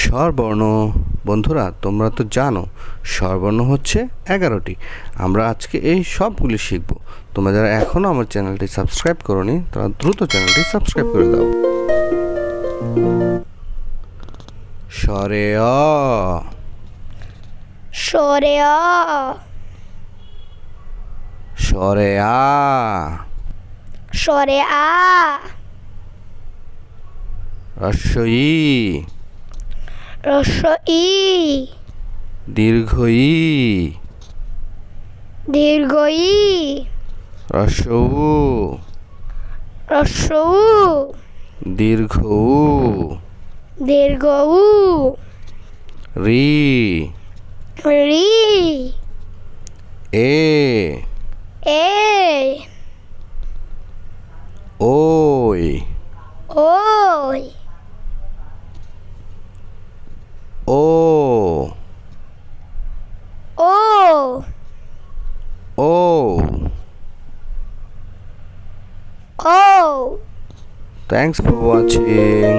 স্বরবর্ণ। বন্ধুরা, তোমরা তো জানো স্বরবর্ণ হচ্ছে 11টি। আমরা আজকে এই সবগুলি শিখব। তোমরা যারা এখনও আমার চ্যানেলটি সাবস্ক্রাইব করোনি তারা দ্রুত চ্যানেলটি সাবস্ক্রাইব করে দাও। স্বরে অ, স্বরে অ, স্বরে আ, স্বরে আ, হ্রস্ব ই, হ্রস্ব ই, দীর্ঘ ই, দীর্ঘ ই, হ্রস্ব উ, হ্রস্ব উ, দীর্ঘ উ, দীর্ঘ উ, রি, রি, এ, এ, ওই, ওই, ও, ও, ও। ও। Thanks for watching.